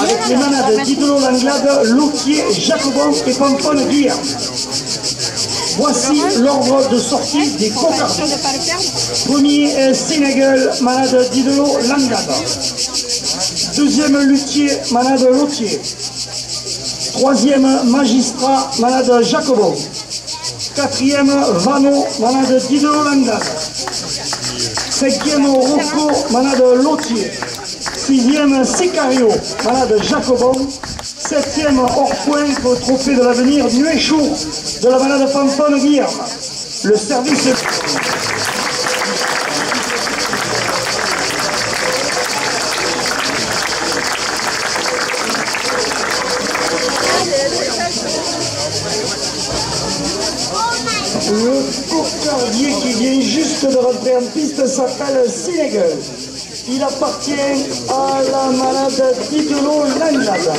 avec les manades Didolo Langlade, Lautier, Jacobon et Pampone Guyane. Voici l'ordre de sortie des cocards. Premier Sénégal, manade Didolo Langlade. Deuxième Luthier, manade Lautier. Troisième Magistrat, manade Jacobon. Quatrième Vano, manade Didolo Langlade. Cinquième Rocco, manade Lautier. Sixième Sicario, manade Jacobon. Septième hors-point pour le trophée de l'avenir Nuéchou de la manade Pampone Guillaume. Le service. Le cocardier qui vient juste de rentrer en piste s'appelle Sénégal. Il appartient à la manade Didolo Langlade.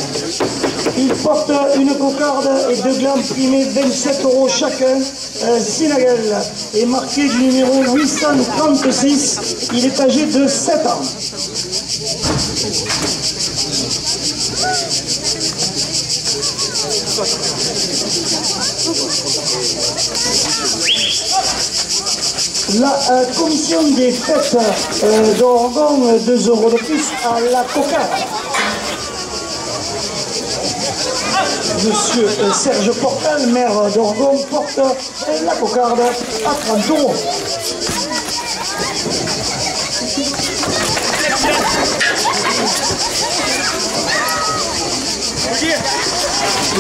Il porte une cocarde et deux glands primés 27 € chacun. Sénégal est marqué du numéro 836. Il est âgé de 7 ans. La commission des fêtes d'Orgon, 2 € de plus à la cocarde. Monsieur Serge Portal, maire d'Orgon, porte la cocarde à 30 €.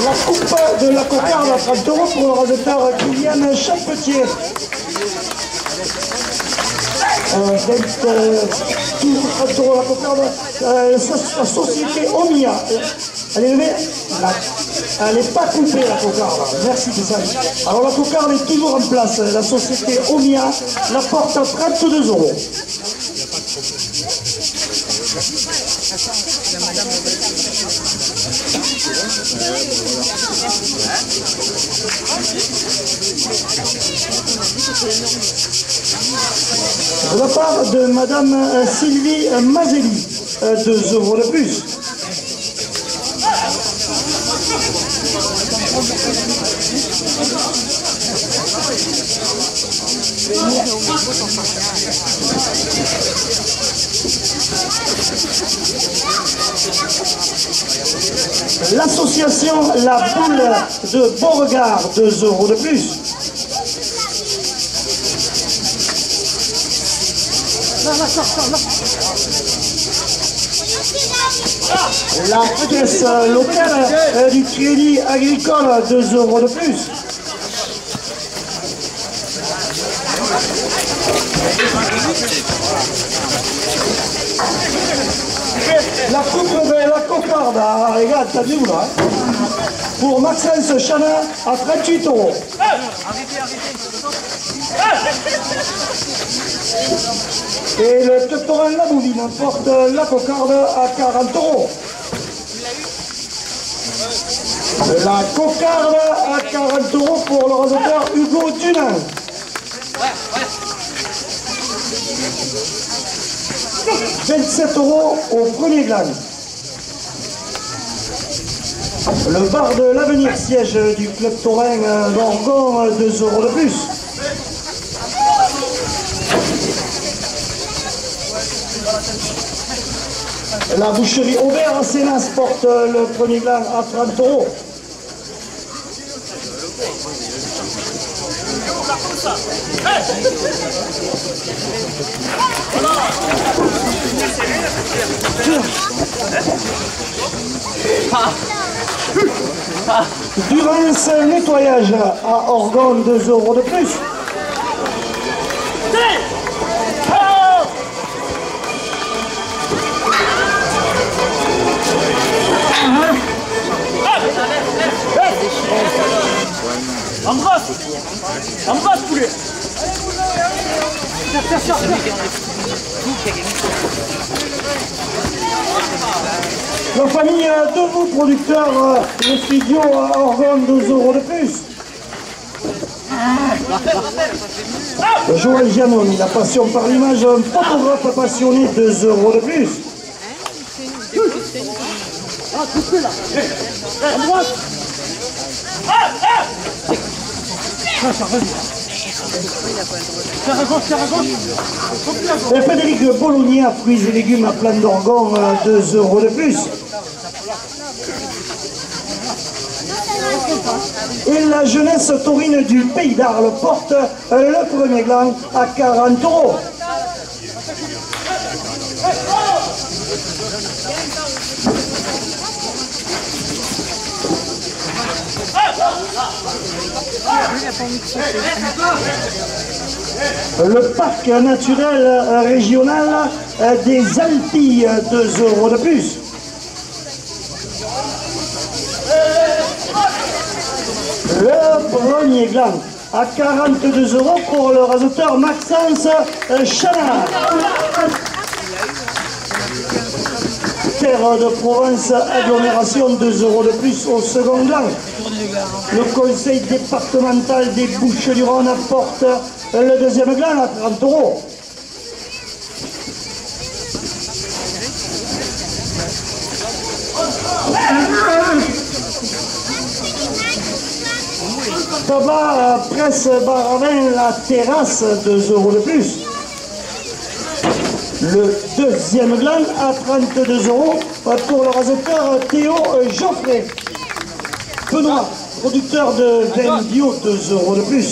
La coupe de la cocarde à 30 € pour le raseteur Kylian Champetier. Toujours 30 € la cocarde. La société Omia. Elle est levée. Elle n'est pas coupée la cocarde. Merci de ça. Alors la cocarde est toujours en place. La société Omia la porte à 32 €. De la part de Madame Sylvie Mazelli, 2 € de plus. L'association La Boule de Beauregard, 2 € de plus. La caisse locale du Crédit Agricole, 2 € de plus. La coupe de la cocarde, regarde, t'as vu où là, pour Maxence Chanin à 38 €. Et le Teutorin Labouvine porte la cocarde à 40 €. La cocarde à 40 € pour le raseteur Hugo Dunin. 27 € au premier gland. Le bar de l'avenir, siège du club taurin d'Orgon, 2 € de plus. La boucherie Aubert à Sénas porte le premier gland à 30 €. Durance nettoyage à Orgon, 2 € de plus. Embrasse poulet. La famille de vous producteurs, le studio à Orgon, 2 € de plus. Joël Giannoni, la passion par l'image, un photographe passionné, 2 € de plus. à couper là. À droite. Et Frédéric Bologna, fruits et légumes à plein d'orgon, 2 € de plus. Et la jeunesse taurine du Pays d'Arles porte le premier gland à 40 €. Le parc naturel régional des Alpilles, 2 € de plus. Le premier gland à 42 € pour le raseteur Maxence Chanard. Terre de Provence, agglomération, 2 € de plus au second gland. Le conseil départemental des Bouches-du-Rhône apporte le deuxième gland à 30 €. Tabac Presse Baravin, la terrasse, 2 € de plus. Le deuxième gland à 32 € pour le raseteur Théo Geoffrey. Benoît, producteur de vin bio, 2 € de plus.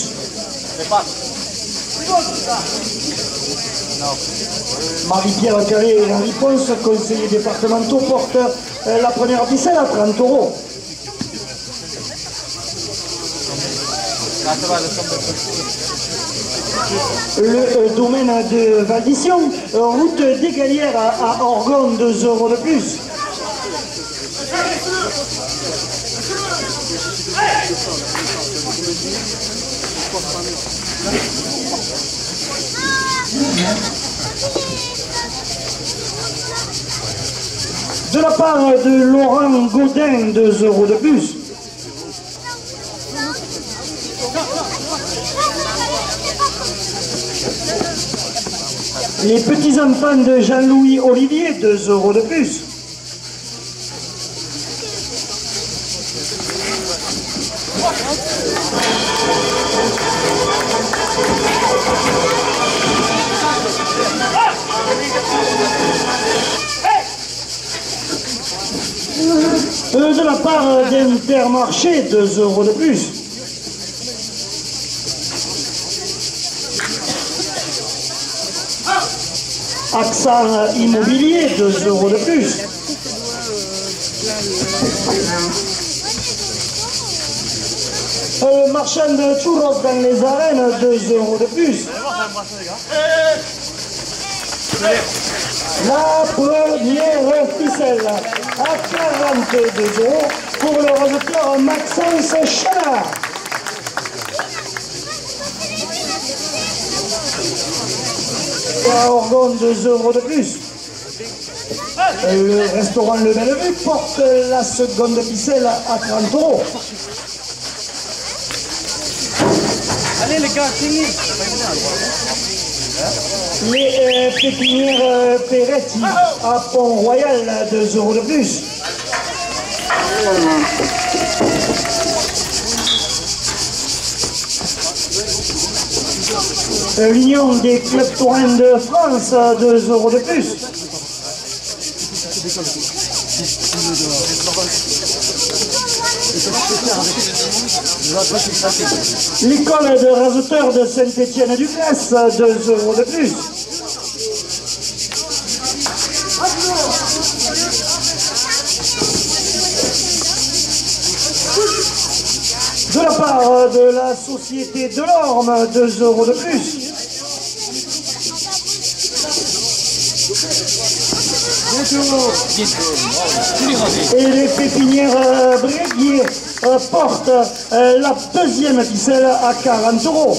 Marie-Pierre Carré et Henri Ponce, conseillers départementaux, portent la première ficelle à 30 €. Le domaine de Valdition, route des Galières à Orgon, 2 € de plus. De la part de Laurent Gaudin, 2 € de plus. Les petits-enfants de Jean-Louis Olivier, 2 € de plus. De la part d'Intermarché, 2 € de plus. Accent Immobilier, 2 € de plus. Le marchand de churros dans les arènes, 2 € de plus. La première ficelle à 42 € pour le raseteur Maxence Chanard. À Orgon, 2 € de plus. Le restaurant Le Bellevue porte la seconde ficelle à 30 €. Allez les gars, signez. Les pépinières Peretti à Pont-Royal, 2 € de plus. L'Union des clubs taurins de France, 2 € de plus. L'école de raseteurs de Saint-Étienne-du-Grèce, 2 € de plus. De la part de la Société de l'Orme, 2 € de plus. Et les pépinières Bréguier portent la deuxième ficelle à 40 €.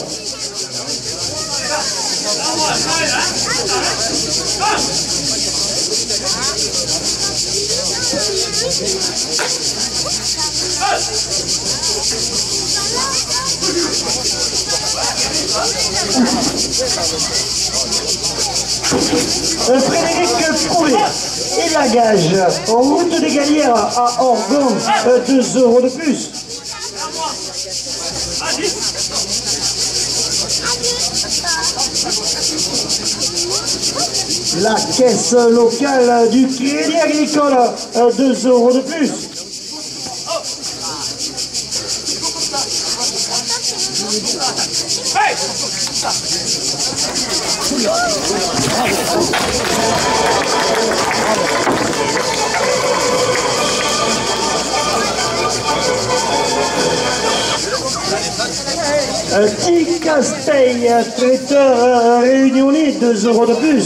Frédéric Poulet et la gage. En route des Galières à Orgon, 2 € de plus. La caisse locale du Crédit Agricole, 2 € de plus. Ticasteil, traiteur réunionnais, 2 € de plus.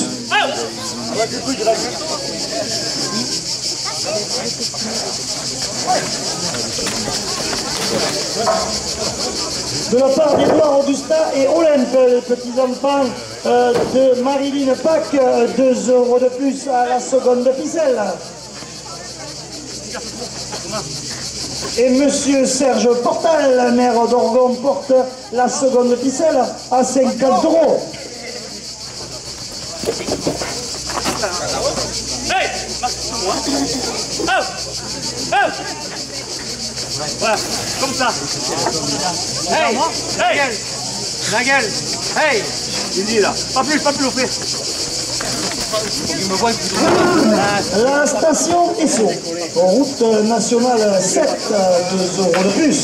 De la part d'Edouard Augustin et Olympe, les petits-enfants de Marilyn Pack, 2 € de plus à la seconde ficelle. Et monsieur Serge Portal, maire d'Orgon, porte la seconde ficelle à 50 €. Hey, voilà, comme ça. Hey, hey, la gueule. Hey, il dit là. Pas plus, au fait. La station Esso, route nationale 7, 2 € de plus.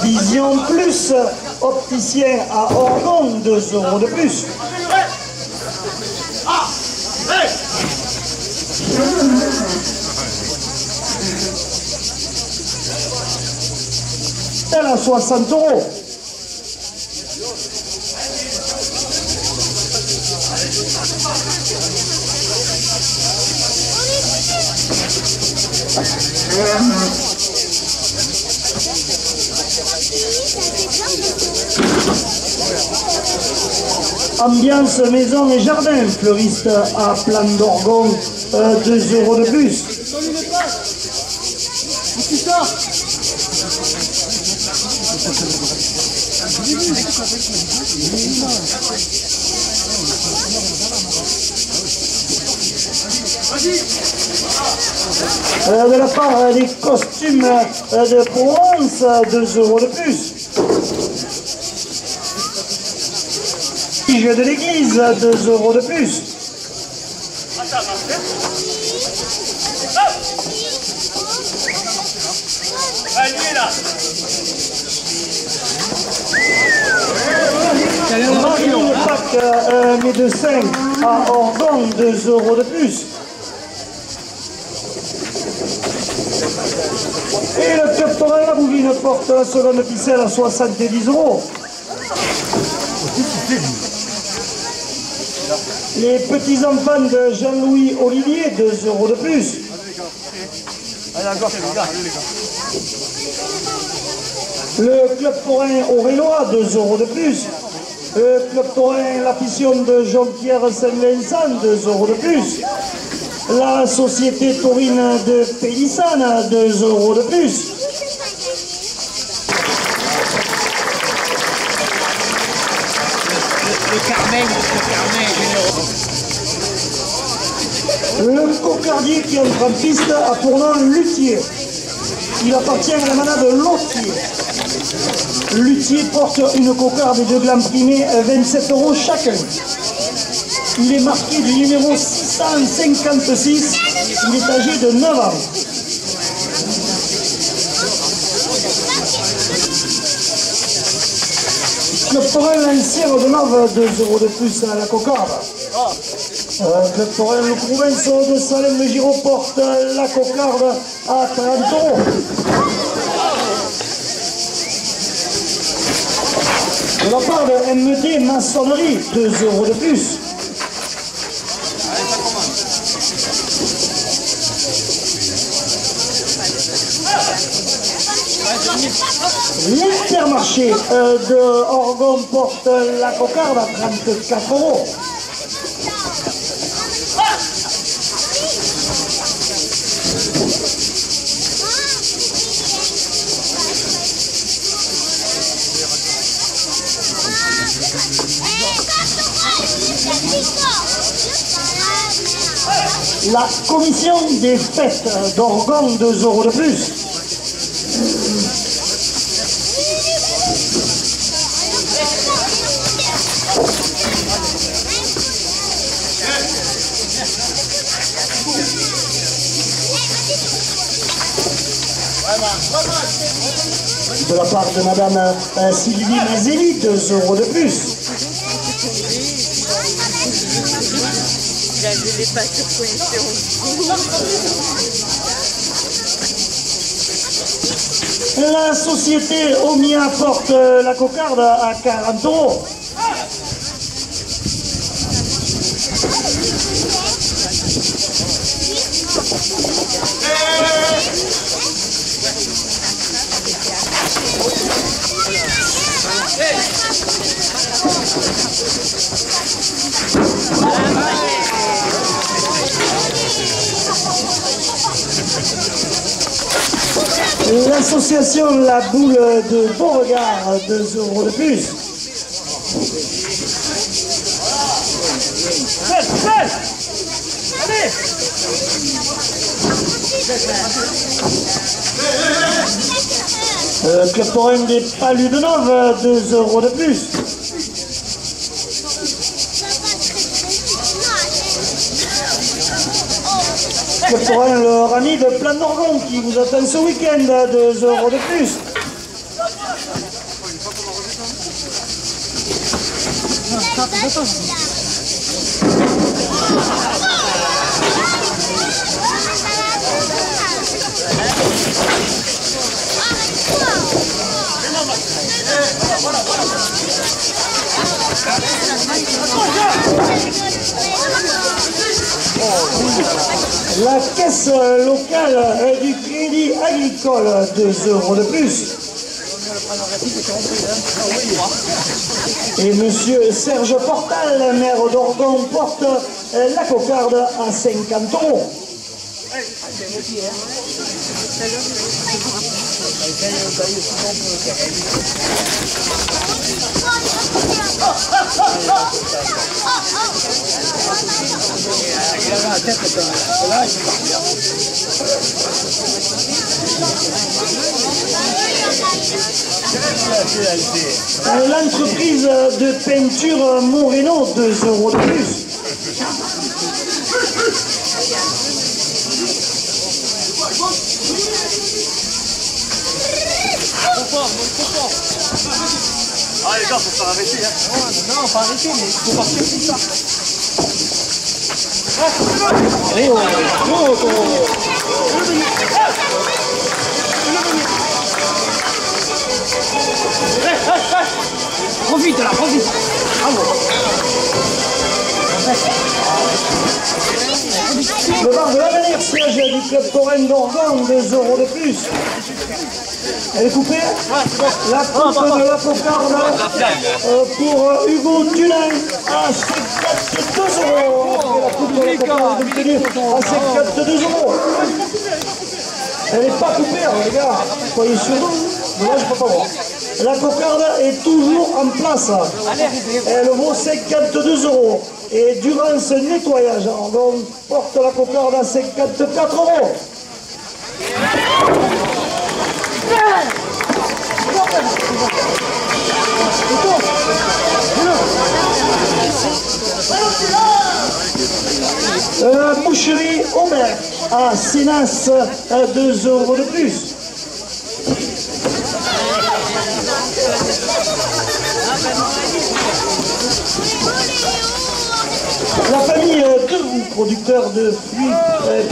Vision Plus, opticien à Orgon, 2 € de plus. Elle a 60 €. Ambiance maison et jardin, fleuriste à Plan d'Orgon, 2 € de plus. De la part des costumes de Provence, 2 € de plus. Tige de l'église, 2 € de plus. Marie Pack, médecin à Orgon, 2 € de plus. Et le club Torel, la Bouvine porte la seconde ficelle à 70 €. Les petits-enfants de Jean-Louis Olivier, 2 € de plus. Le club taurin Aurélois, 2 € de plus. Le club taurin La Fission de Jean-Pierre Saint-Vincent, 2 € de plus. La société taurine de Pélissane, 2 € de plus. Le cocardier qui entre en piste à tournant Luthier. Il appartient à la manade Lottier. Luthier porte une cocarde et 2 glands primés, 27 € chacun. Il est marqué du numéro 656. Il est âgé de 9 ans. Le taurin Lancière de Nove, 2 € de plus à la cocarde. Le taurin Le Provençal de Salem de Giraud porte la cocarde à 30 €. De la part de MED Maçonnerie, 2 € de plus. L'Intermarché de Orgon porte la cocarde à 34 €. La commission des fêtes d'Orgon, 2 € de plus. De la part de Madame Sylvie Mazzelli, 2 € de plus. La société Omnia porte la cocarde à 40 €. L'association La Boule de Beauregard, 2 € de plus. Club Forain des Paludenov, 2 € de plus. Club Forain le Rami de Plan d'Orgon qui vous attend ce week-end, 2 € de plus. La caisse locale du Crédit Agricole, 2 € de plus. Et monsieur Serge Portal, maire d'Orgon, porte la cocarde à 50 €. L'entreprise de peinture Moreno, 2 € de plus. Ah les gars, faut pas arrêter hein. Non, pas arrêter, mais il faut partir comme ça. Profite là, profite. Bravo. Le bar de l'avenir, siège du Club Forain d'Orgon, 2 € de plus. Elle est coupée. La coupe de la cocarde pour Hugo Tunin à 52 €. La coupe de la cocarde de tenir à 52 €. Elle n'est pas coupée, hein, les gars. Soyez sûrs. Mais là, je ne peux pas voir. La cocarde est toujours en place. Elle vaut 52 €. Et durant ce nettoyage, on porte la cocarde à 54 €. Boucherie Aubert à Sinas, 2 € de plus. La famille Debout, producteur de fruits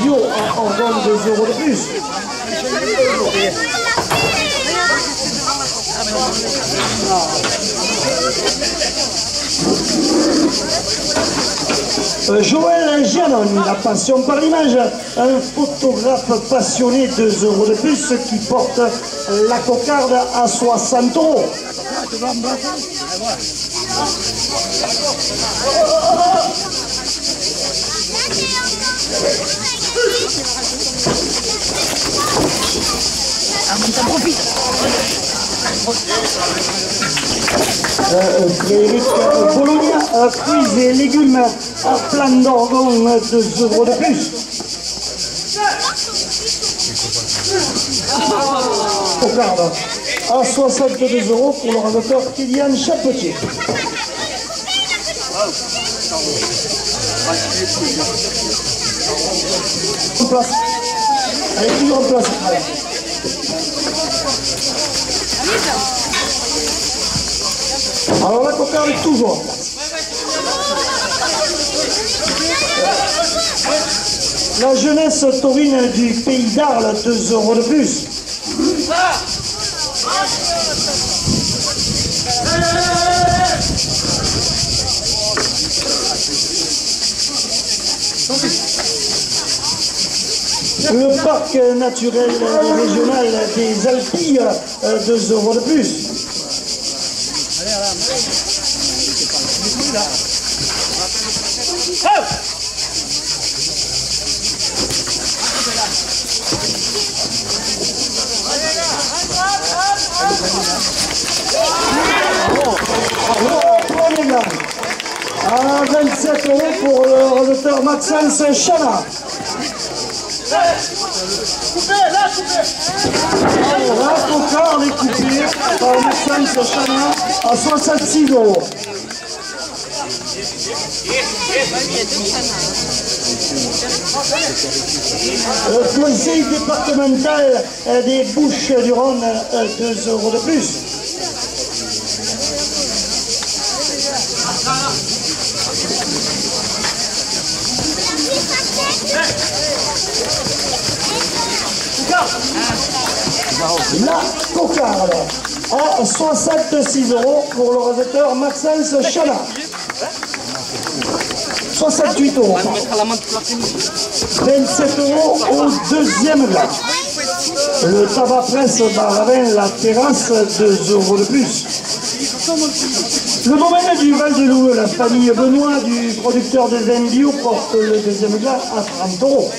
bio en vente, 2 € de plus. Joël Giannone, la passion par l'image, un photographe passionné, 2 € de plus, qui porte la cocarde à 60 €. Frédéric Bologna, fruits et légumes à Plan d'Orgon, 2 € de plus. Cocarde à 62 € pour le rasoteur Kylian Chapetier. En place. Elle est toujours en place. Alors la cocarde est toujours en place. La jeunesse taurine du pays d'Arles, 2 € de plus. Le parc naturel et régional des Alpilles, 2 € de plus. À 27 € pour le rasoteur Maxence Chana. La cocarde est coupée par Maxence Chana à 66 €. Le conseil départemental des Bouches-du-Rhône, 2 € de plus. La cocarde à 66 € pour le rasoteur Maxence Chana. 68 €. 27 € au deuxième glas. Le tabac presse Baravin, la terrasse, 2 € de plus. Le domaine du Val-de-Loup, la famille Benoît du producteur de vin bio porte le deuxième glas à 30 €.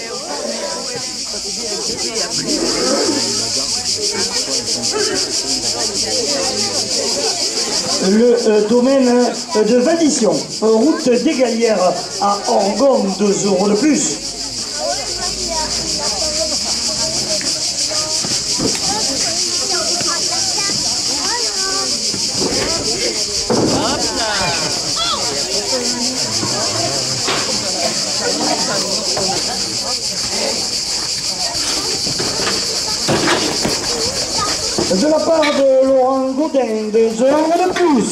Le domaine de Vadition, route des Galières à Orgon, 2 € de plus. De la part de Laurent Gaudin, 2 € de plus.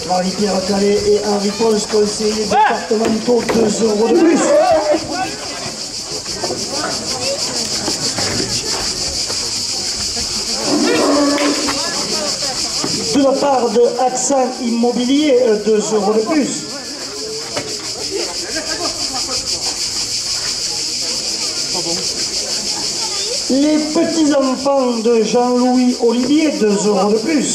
Marie-Pierre Calais et Henri-Paul, conseillers départementaux, 2 € de plus. De la part de Accent Immobilier, 2 € de plus. Les petits-enfants de Jean-Louis Olivier, 2 € de plus.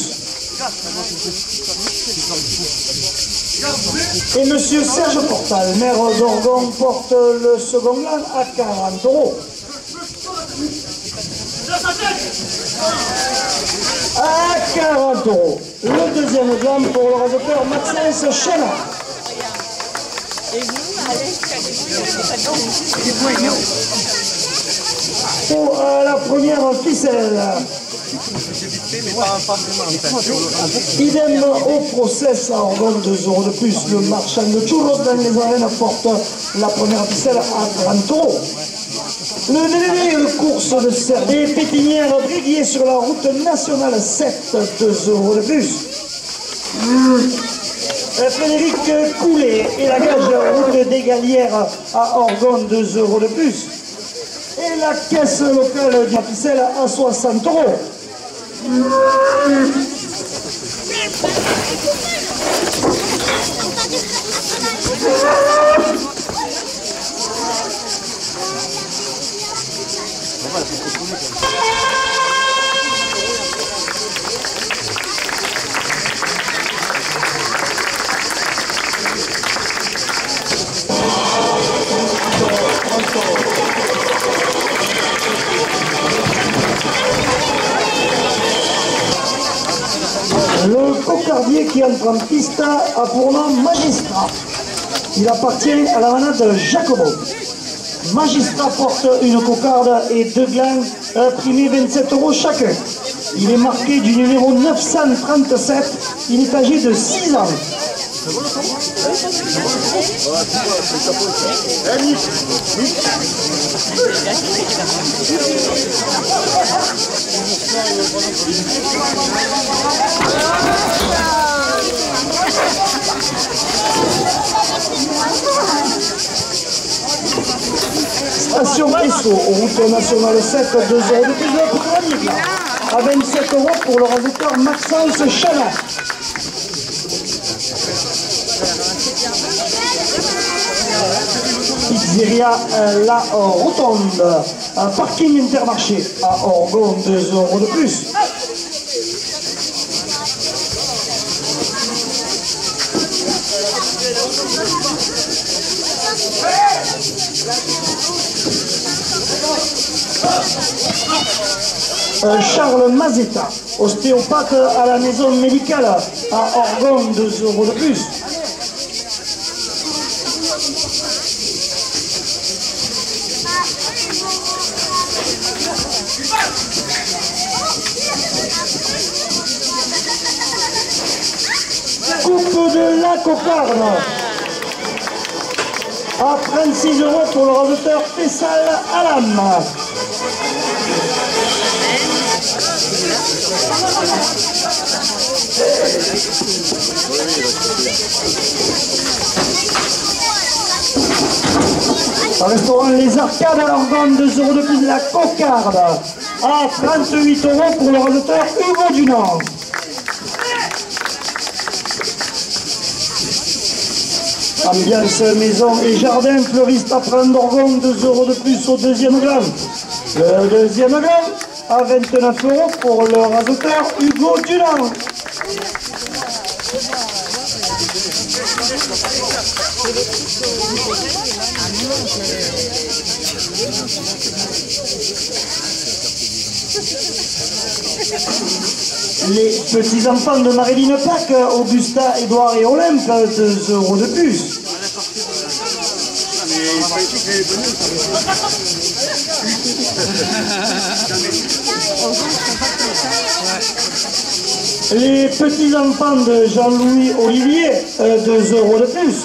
Et monsieur Serge Portal, maire d'Orgon, porte le second gland à 40 €. À 40 €. Le deuxième gland pour le rasoteur Maxence Chana. Pour la première ficelle. Idem au process à Orgon, 2 € de plus. Le marchand de churros dans les arènes porte la première ficelle à 30 €. Le délégué course de Cerdé, pépinière Briguier sur la route nationale 7, 2 € de plus. Frédéric Coulet et la gage route des Galières à Orgon, 2 € de plus. Et la caisse locale du ficelle à 60 €. Le cocardier qui entre en piste a pour nom Magistrat. Il appartient à la manade Jacobo. Magistrat porte une cocarde et 2 glands primés 27 € chacun. Il est marqué du numéro 937. Il est âgé de 6 ans. Station Esso, route nationale 7, 2 € de plus pour l'année. À 27 € pour le rajouteur Maxence Chana. Pizzeria La Rotonde, un parking Intermarché à Orgon, 2 € de plus. Charles Mazetta, ostéopathe à la maison médicale à Orgon, 2 € de plus. Coupe de la cocarde à 36 € pour le rajouteur Fessal Alam. Restaurant Les Arcades à l'Orgon, 2 € de plus de la cocarde à 38 € pour le rajouteur Hugo Dunant. Ambiance maison et jardin fleuriste à prendre d'Orgon, 2 € de plus au deuxième gramme. Le deuxième gramme à 29 € pour le rajouteur Hugo Dunant. Les petits-enfants de Marilyn Pack, Augusta, Édouard et Olympe, 2 € de plus. Les petits-enfants de Jean-Louis Olivier, 2 € de plus.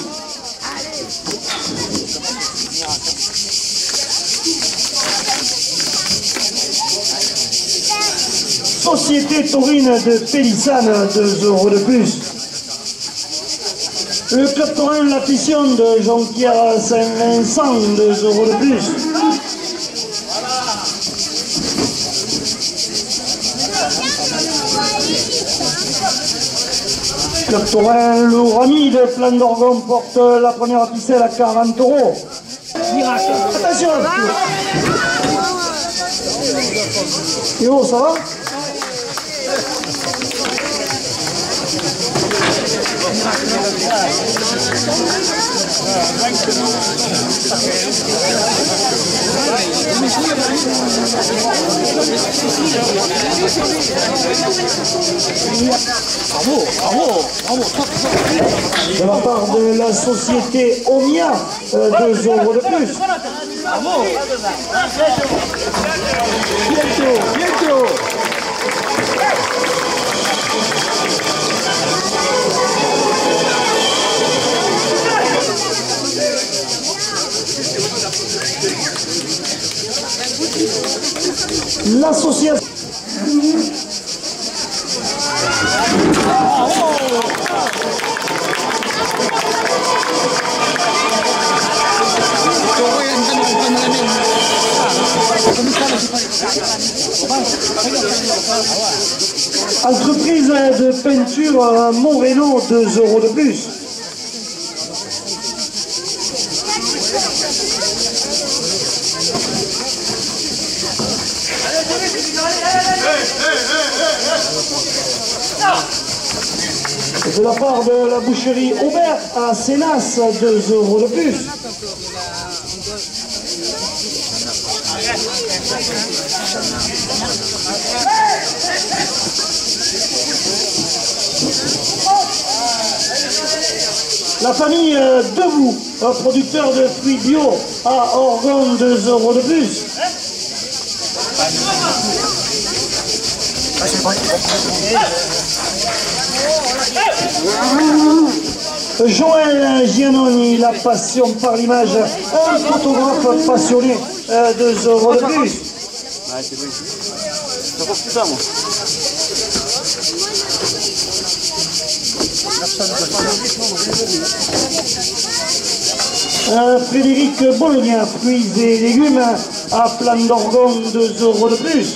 Société Taurine de Pélissane, 2 € de plus. Le club taurin La Fission de Jean-Pierre Saint-Vincent, 2 € de plus. Club taurin Lourami de Plan d'Orgon porte la première ficelle à 40 €. Miracle. Attention. Yo, ça va? De la part de la société Omia, 2 € de plus. Bientôt. L'association. Entreprise de peinture Moreno, 2 € de plus. De la part de la boucherie Aubert à Sénas, 2 € de plus. La famille Debout, producteur de fruits bio à Orgon, 2 € de plus. Joël Giannoni, la passion par l'image, un photographe passionné, 2 € de plus. Ouais, c'est vrai. C'est encore plus ça, moi. Frédéric Bologna, fruits et légumes à Plan d'Orgon, 2 € de plus.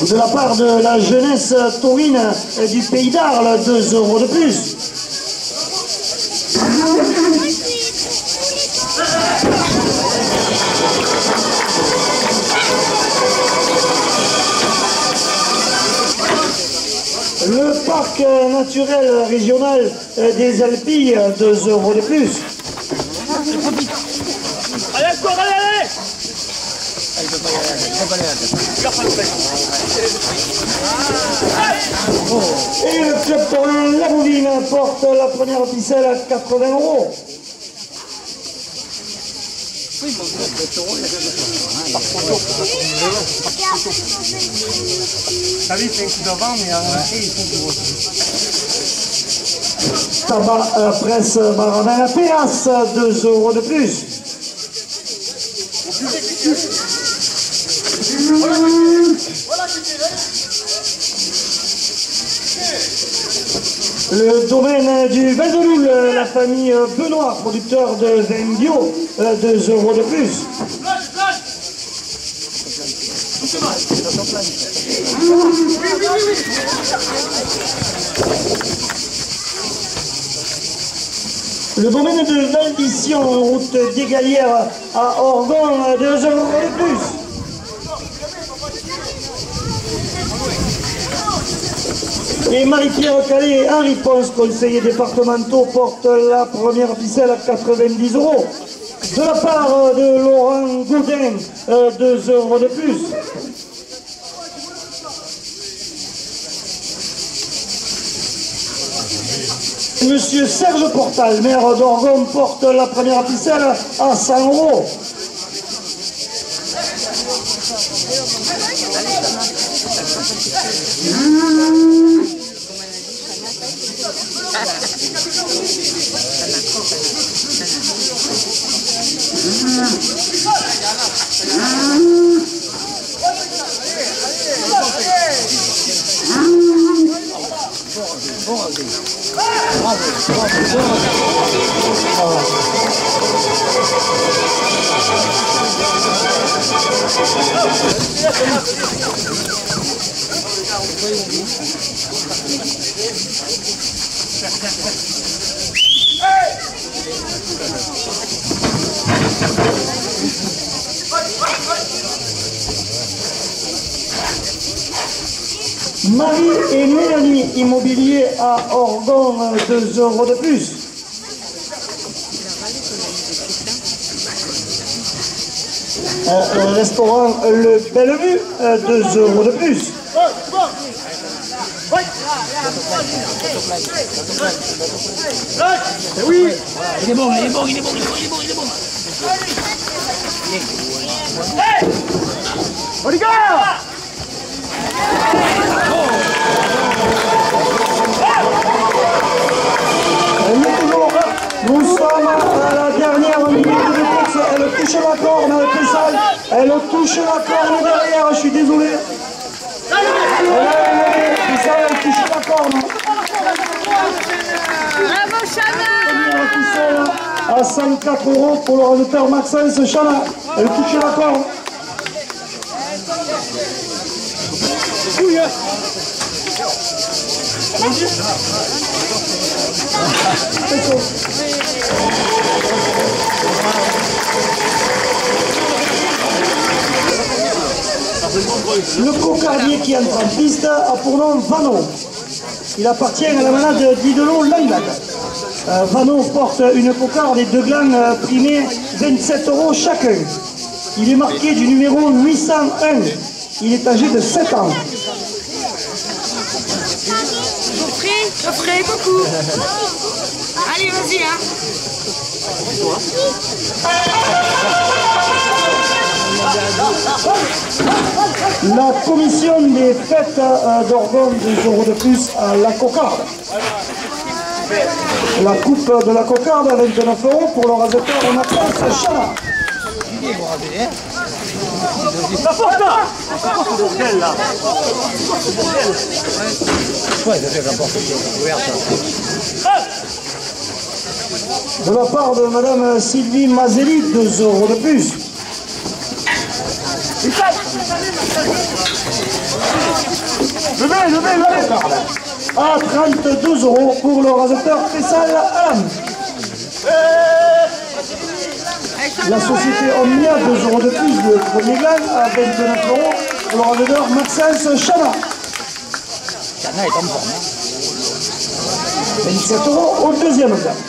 De la part de la jeunesse taurine du Pays d'Arles, 2 € de plus. Le parc naturel régional des Alpilles, 2 € de plus. Allez, encore, allez, allez! Et le club taurin La Bouvine porte la première ficelle à 80 €. T'as vu, c'est un coup d'avant, mais ils sont gros. Tabac presse Maravin la Terrasse, 2 € de plus. Le domaine du Val de Loul, la famille Benoît, producteur de vin bio, 2 € de plus. Le domaine de Valdition, route des Galières à Orgon, 2 € de plus. Et Marie-Pierre Calais et Henri Ponce, conseillers départementaux, portent la première ficelle à 90 €. De la part de Laurent Gaudin, 2 € de plus. Monsieur Serge Portal, maire d'Orgon, porte la première ficelle à 100 €. Marie et Mélanie, immobilier à Orgon, 2 € de plus. Restaurant Le Bellevue, 2 € de plus. Oui! Il est bon, il est bon, il est bon, il est bon, il est bon, il est bon. Hey! Olivier! Nous sommes à la dernière minute de course. Elle touche la corne, elle touche la corne derrière, je suis désolé. Elle touche la corne. Bravo Chana! À 104 € pour le rédacteur Maxence Chana. Elle touche la corne. Le cocardier qui entre en piste a pour nom Vano. Il appartient à la malade Didelot Langlade. Vano porte une cocarde et 2 glands primés 27 € chacun. Il est marqué du numéro 801. Il est âgé de 7 ans. Geoffrey, coucou. Allez, vas-y, hein. La commission des fêtes d'Orgon, 2 € de plus à la cocarde. La coupe de la cocarde à 29 € pour le raseteur Maxence Chana. La porte là. C'est bordel là. Ouais, ça fait la porte ouverte. De la part de Madame Sylvie Mazelli, 2 € de plus. Levez. À 32 € pour le raseteur Fessal Alam. La société Omnia, 2 € de plus, le premier gland à 29 € pour le raseteur Maxence Chana. Chana est en forme. 27 € au deuxième gland.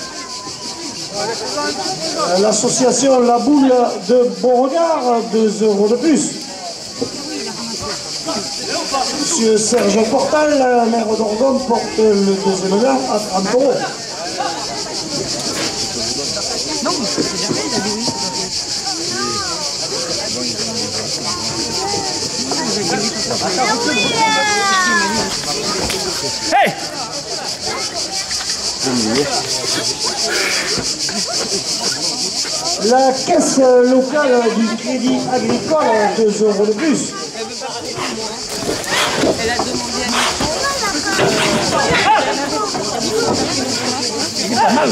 L'association La Boule de Beauregard, 2 € de plus. Monsieur Serge Portal, maire d'Orgon, porte le deuxième gland à 30 €. Non, mais c'est jamais, il a dit oui. Hey! La caisse locale du Crédit Agricole, 2 € de plus. Elle a demandé Il est pas mal,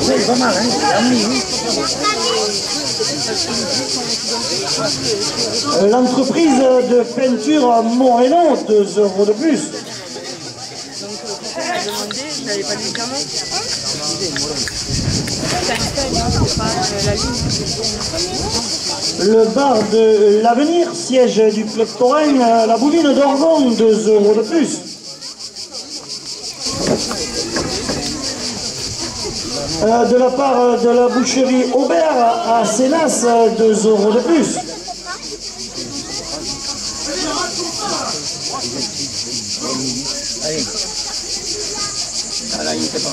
il est pas mal, hein. L'entreprise de peinture Moreno, 2 € de plus. vous n'avez pas dit comment. Le bar de l'Avenir, siège du club Touraine, la Bouvine d'Orgon, 2 € de plus. De la part de la boucherie Aubert à Sénas, 2 € de plus. Allez. Ah là, il était pas.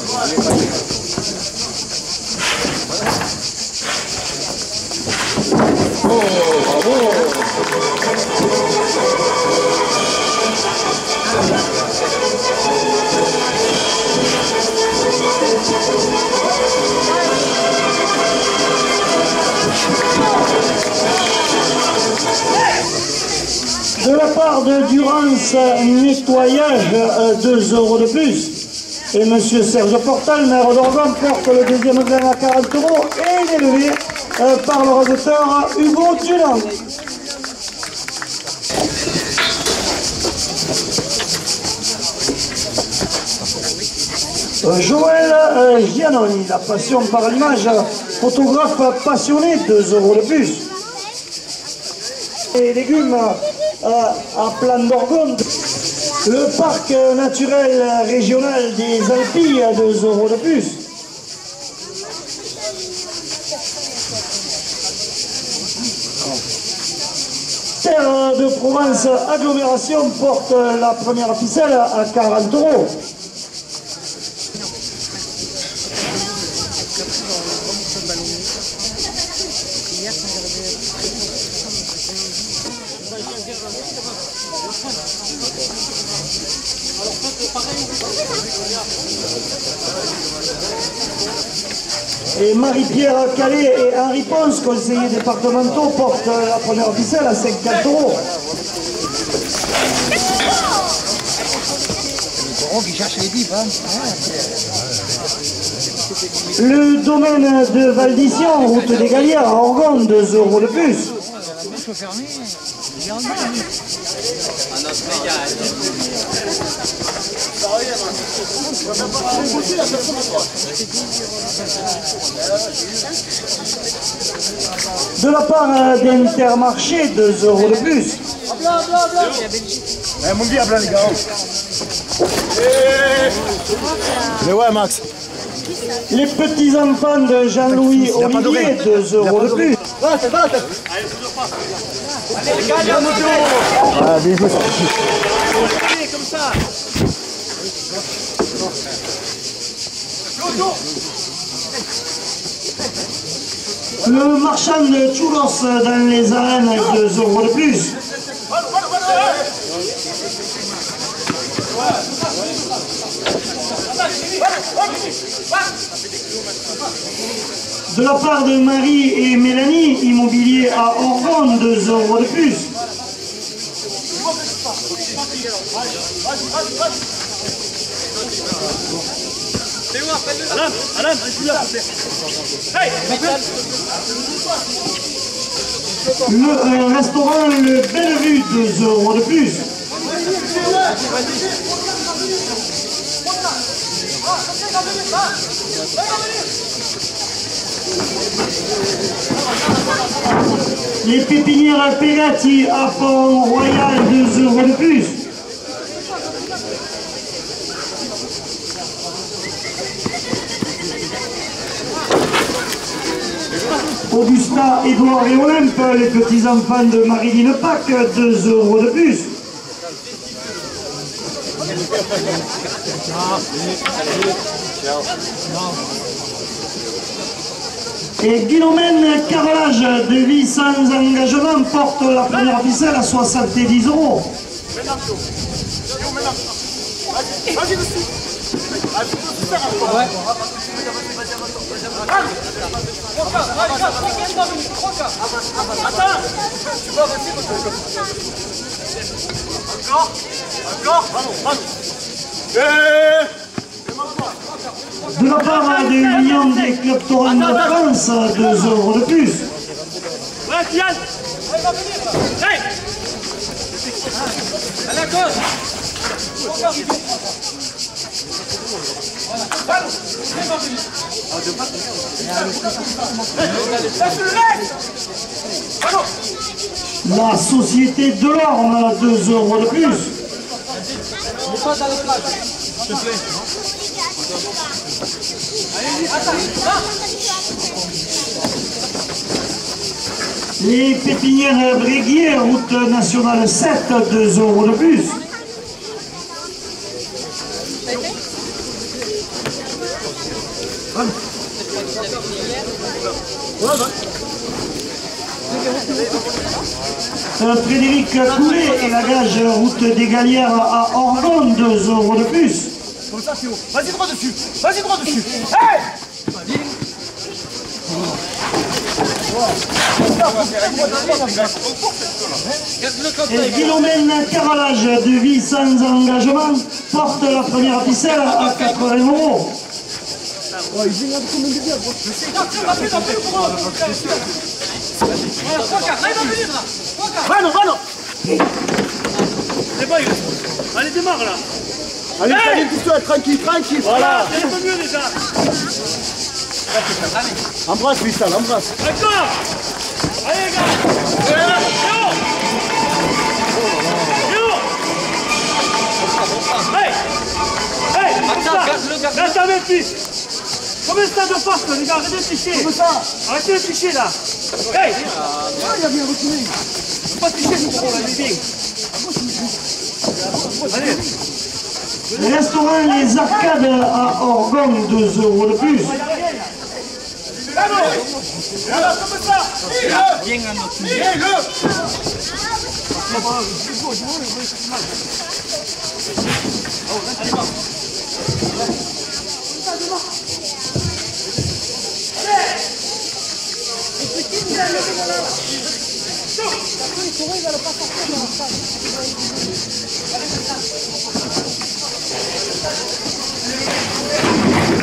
Oh, bravo. De la part de Durance Nettoyage, 2 € de plus. Et M. Serge Portal, maire d'Orgon, porte le deuxième gain à 40 € et il est élevé par le raseteur Hugo Dunant. Joël Giannoni, la passion par l'image, photographe passionné, 2 € de plus. Et légumes à Plan d'Orgon. Le parc naturel régional des Alpilles, 2 € de plus. Terre de Provence Agglomération porte la première ficelle à 40 €. Et Marie-Pierre Calais et Henri Ponce, conseillers départementaux, portent la première ficelle à 50 €. Le taureau qui cherche les bifs, hein. Le domaine de Valdissian, route des Gallières, à Orgon, 2 € de plus. La bouche fermée, il est en bas. De la part d'Intermarché, 2 € de plus. Mon diable, les gars. Mais ouais, Max. Les petits-enfants de Jean-Louis Olivier, 2 € de plus. Allez, comme ça. Le marchand de churros dans les arènes, 2 € de plus. De la part de Marie et Mélanie, immobilier à Orgon, 2 € de plus. Alain, je suis là. Hey, Le restaurant Le Bellevue, 2 € de plus. Les pépinières Pegati à Pont-Royal, 2 € de plus. Augusta, Édouard et Olympe, les petits-enfants de Marilyn Pâques, 2 € de plus. Et Guilomène Carrelage de vie sans engagement porte la première ficelle à 70 €. De la part de l'Union des clubs taurins de France, 2 € de plus. ouais, Kylian. Hey. À la gauche. La Société de l'Orme, 2 € de plus. Les pépinières Bréguier, route nationale 7, 2 € de plus. Frédéric Coulet et la gage route des Galières à Orgon, 2 € de plus. Comme ça, c'est haut. Vas-y droit dessus. Vas-y droit dessus. Hey. Et Guilomène Carrelage de vie sans engagement porte la première ficelle à 80 €. Vano. C'est bon, allez, démarre là. Allez, hey, allez, tout seul, tranquille. Voilà, c'est un peu mieux déjà. Embrasse, Christelle, embrasse. D'accord. Allez, les gars. Hey, reste avec lui. Combien de temps de force, les gars? Arrêtez de tricher. Comme ça. Arrêtez de tricher là. Hey. Il a bien reculé. Faut pas tricher, nous, pour la living. Allez. Le restaurant Les Arcades à Orgon, 2 € de plus. Voilà, comme ça. Viens à notre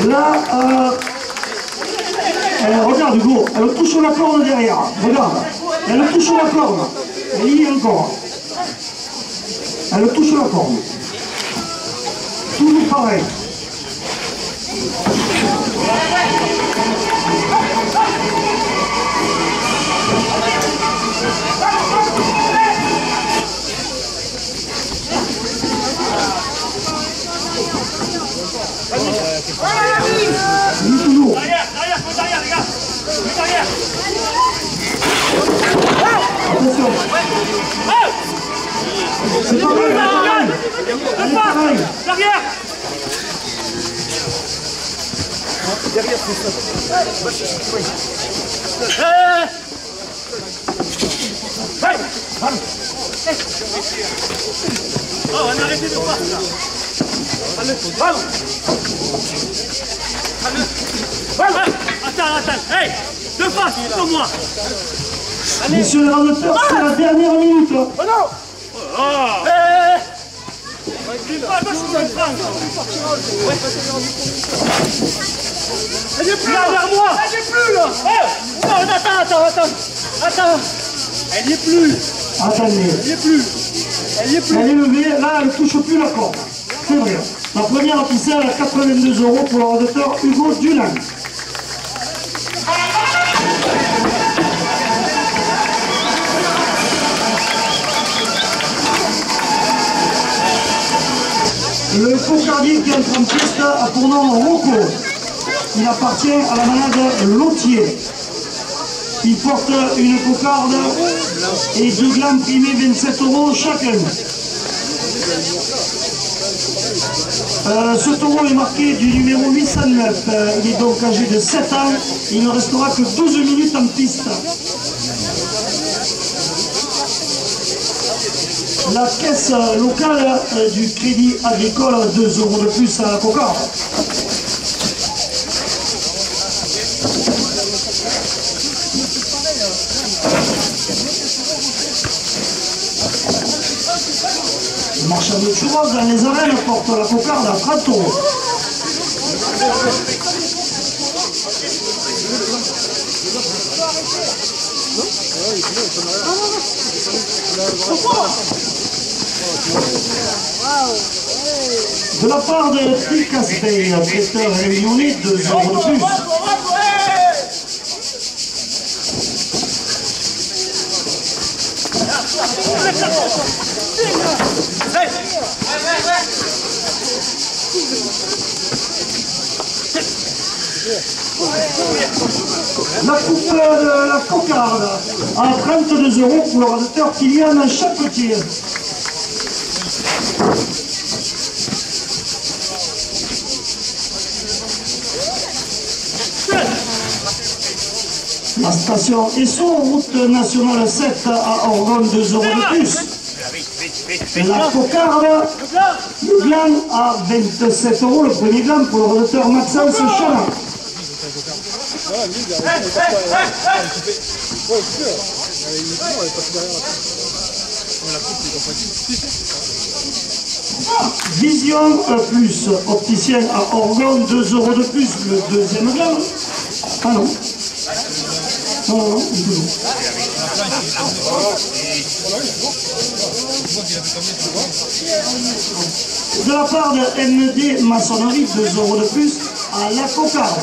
Là, regarde Hugo, elle touche la corne derrière. Regarde, elle touche la corne. Elle y est encore. Elle touche la corne. Toujours pareil. attention. C'est pas vrai, allez, pareil. Derrière. Derrière, c'est ça. Oh, on a arrêté de faire ça. Attends. Hey, de face, sur moi. Messieurs les rameuteurs, c'est la dernière minute. Oh non. Elle est plus là, vers moi. Elle est plus là. Non, attends. Elle y est plus. Attendez. Elle y est plus. Elle y est plus. Elle est levée, là elle ne touche plus la corde. C'est vrai. La première ficelle à 82 € pour le radoteur Hugo Dulan. Le cocardier qui entre en piste a pour nom Rocco. Il appartient à la manade Lotier. Il porte une cocarde et 2 glands primés 27 € chacun. Ce taureau est marqué du numéro 809. Il est donc âgé de 7 ans. Il ne restera que 12 minutes en piste. La caisse locale du Crédit Agricole, 2 € de plus à la cocarde. Le marchand de churros dans les arènes porte la cocarde à 30 €. De la part de Picaspey, traiteur réunionnais, 2 € de plus. La coupe de la cocarde à 32 € pour le radoteur Kylian Chapetier. La station Esso, route nationale 7 à Orgon, 2 € de plus. La cocarde, le gland à 27 €, le premier gland pour le radoteur Maxence Chala. Vision plus, opticien à Orgon, 2 € de plus, le deuxième gland. Ah non. Non, du tout. De la part de MD Maçonnerie, 2 € de plus à la cocarde.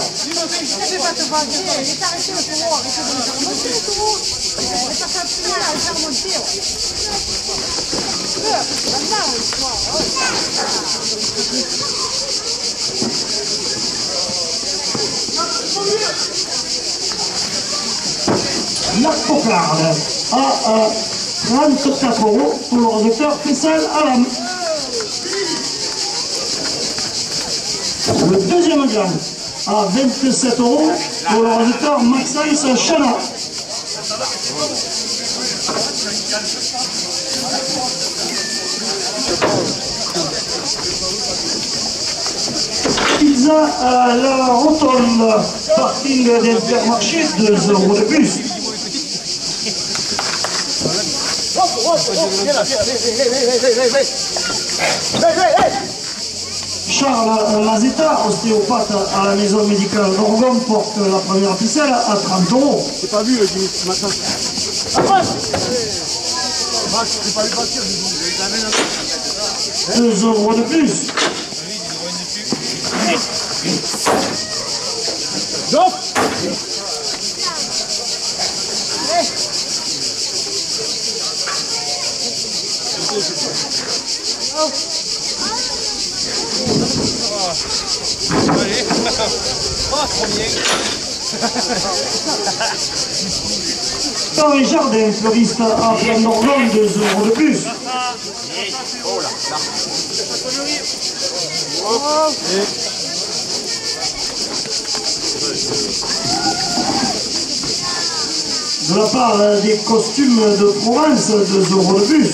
La cocarde à 34 € pour le radoteur Faisal Alam. Le deuxième gland à 27 € pour le radoteur Maxence Chana. Pizza à la rotonde, parking d'Intermarché, 2 € de plus. Charles Mazetta, ostéopathe à la maison médicale d'Orgon, porte la première ficelle à 30 €. J'ai pas vu Jimmy ce matin. J'ai pas vu partir. 2 € de plus. Donc Oh, trop bien. Tristan et Jardin, fleuriste à Flandorgon, 2 € de plus. De la part des costumes de Provence, 2 € de plus.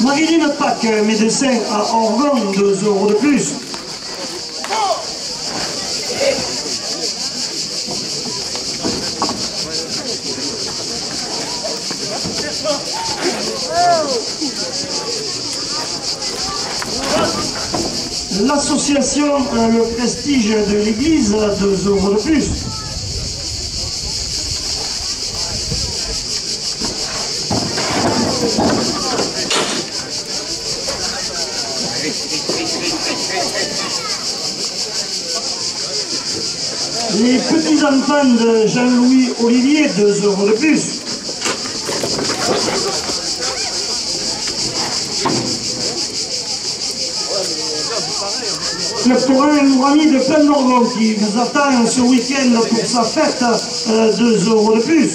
Marilyn Pack, médecin à Orgon, 2 € de plus. L'association Le Prestige de l'Église, 2 € de plus. Les petits-enfants de Jean-Louis Olivier, 2 € de plus. Le Torrent Mourami de Plandorgon qui vous attend ce week-end pour sa fête, 2 € de plus.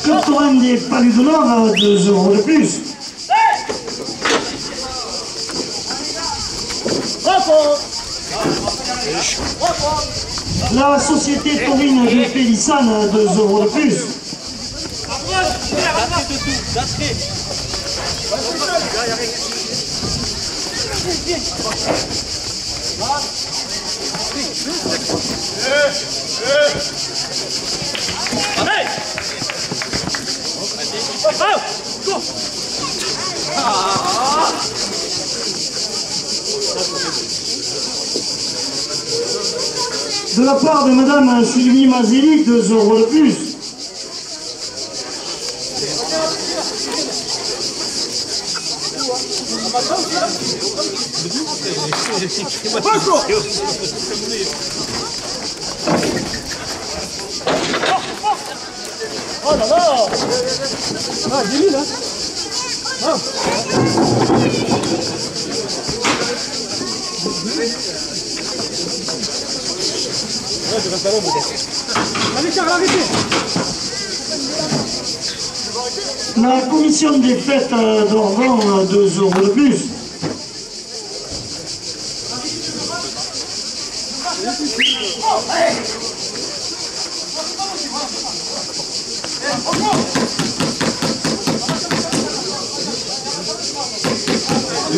Le Torrent des Palus de Nord, 2 € de plus. La société taurine de Pélissane, 2 € de plus. De la part de Madame Sylvie Mazelli, 2 € de plus. Oh là là. Ah, 10 000 hein. Ah. Ouais, je reste à l'ombre. Allez, Charles, arrêtez. La commission des fêtes d'Orgon, 2 € de plus.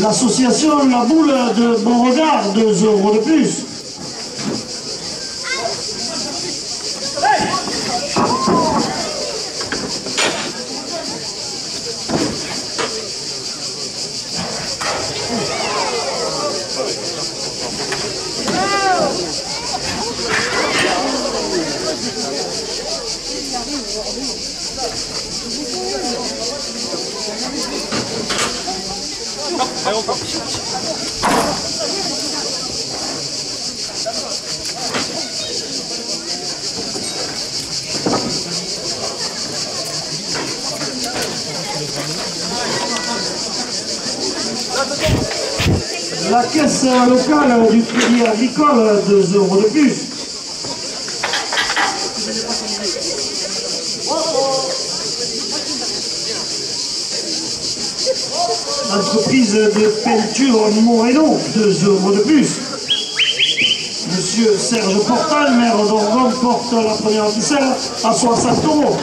L'association La Boule de Beauregard, 2 € de plus. La caisse locale du crédit agricole, 2 € de plus. L'entreprise de peinture Moreno, 2 € de plus. Monsieur Serge Portal, maire d'Orgon, porte la première ficelle à 60 €.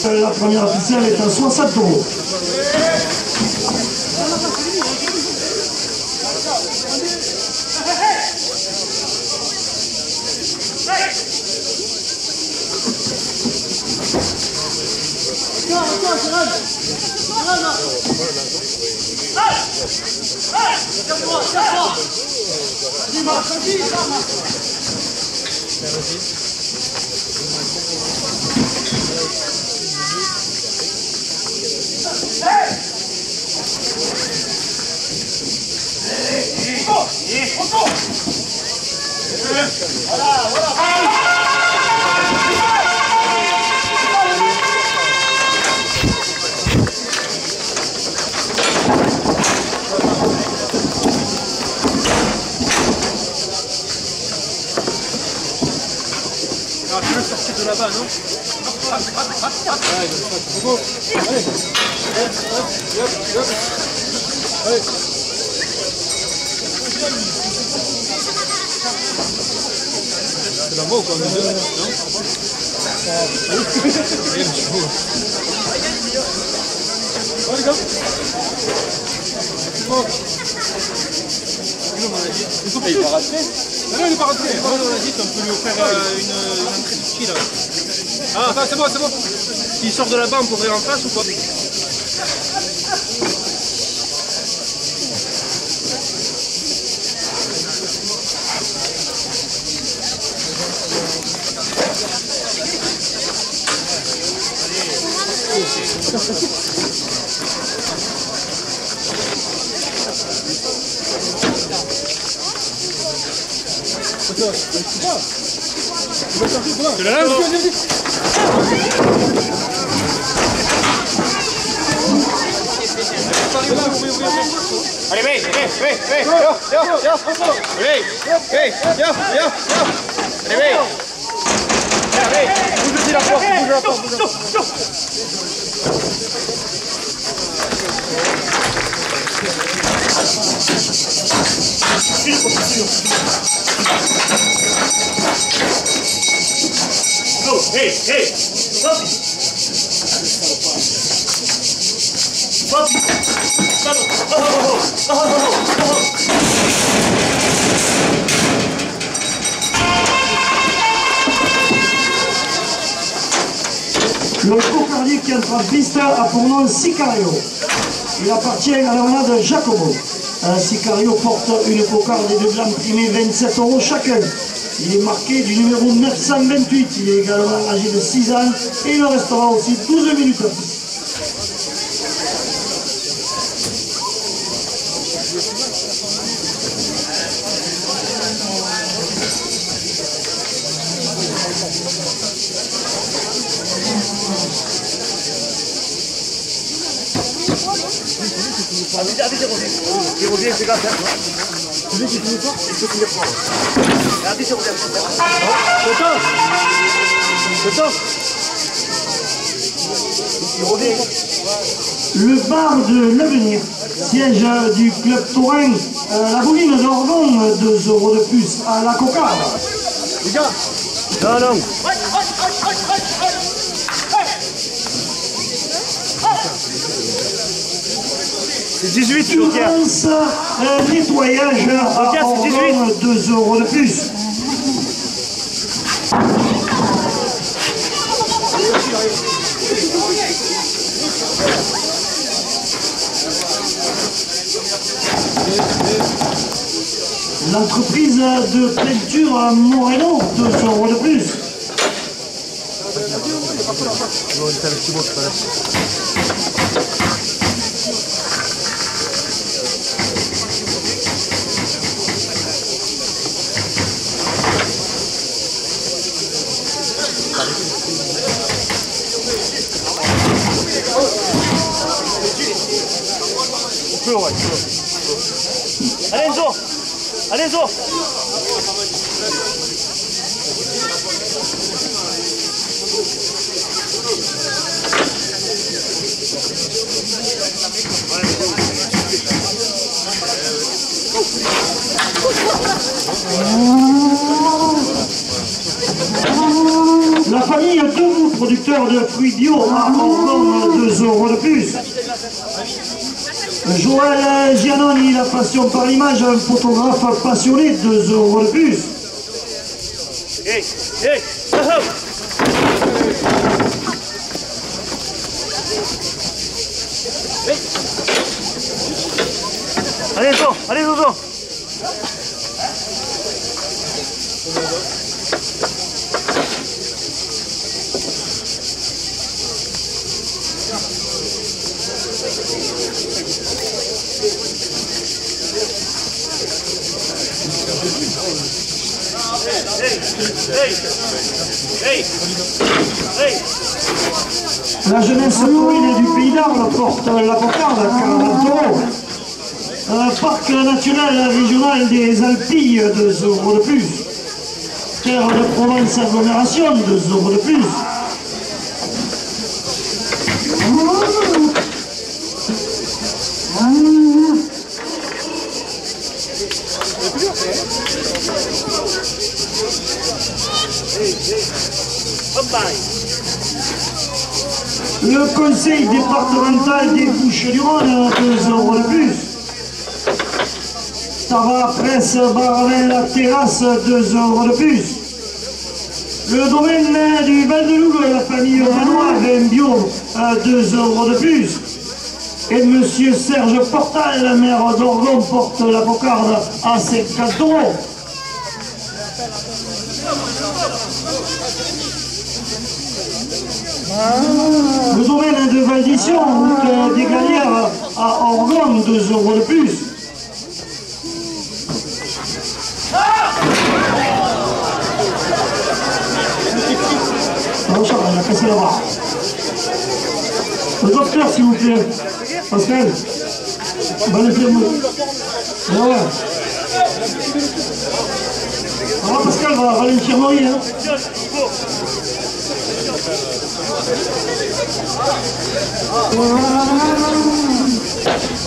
La première ficelle est à 60 €. Alors tu veux sortir de là-bas, non? Allez. C'est la voix ou quoi? Non? Allez, gars. Il va rentrer. Non, il est pas rentré. On a dit qu'on peut lui offrir une entrée de ski là. Ah, attends, c'est bon, c'est bon. S'il sort de là-bas, on peut ouvrir en face ou quoi? C'est la lame. Allez, vem, yo. Vem, yo. Allez, vem. Bouge la porte, bouge la porte. Go, hey, Papi. Le cocardier qui entre en piste a pour nom Sicario. Il appartient à la manade Jacobo. Sicario porte une cocarde et deux grammes primés 27 € chacun. Il est marqué du numéro 928. Il est également âgé de 6 ans et il restera aussi 12 minutes à piste. Il revient, c'est grave. Celui qui finit pas, il peut finir fort. Regardez, c'est revient. Il revient. Le bar de l'avenir, siège du club taurin, la bouline d'Orgon, 2 € de plus à la cocarde. Les gars. Non. C'est 18, Joker. Nettoyage à Orgon, 2 € de plus. L'entreprise de peinture Moreno, 2 € de plus. Allez, Enzo. La famille Debout, producteur de fruits bio, à Orgon, 2 € de plus. Joël Giannoni, la passion par l'image, un photographe passionné, 2 € de plus. Allez, Zozo, allez, Zozo. La jeunesse taurine du Pays d'Arles porte la cocarde à Caravantoro. Parc naturel régional des Alpilles, 2 € de plus. Terre de Provence agglomération, 2 € de plus. Le conseil départemental des Bouches-du-Rhône, 2 € de plus. Tabac, presse, Baravin, la terrasse, 2 € de plus. Le domaine du Val-de-Loup, la famille Renoir, vin bio, 2 € de plus. Et monsieur Serge Portal, maire d'Orgon, porte la cocarde à 50 €. Le domaine de Val-d'Ission, route des Galières à Orgon, 2 € de plus. Oh, Charles, il a cassé la barre. Le docteur, s'il vous plaît. Pascal, va le faire. Ouais. Alors, Pascal, va à l'infirmerie. Hein.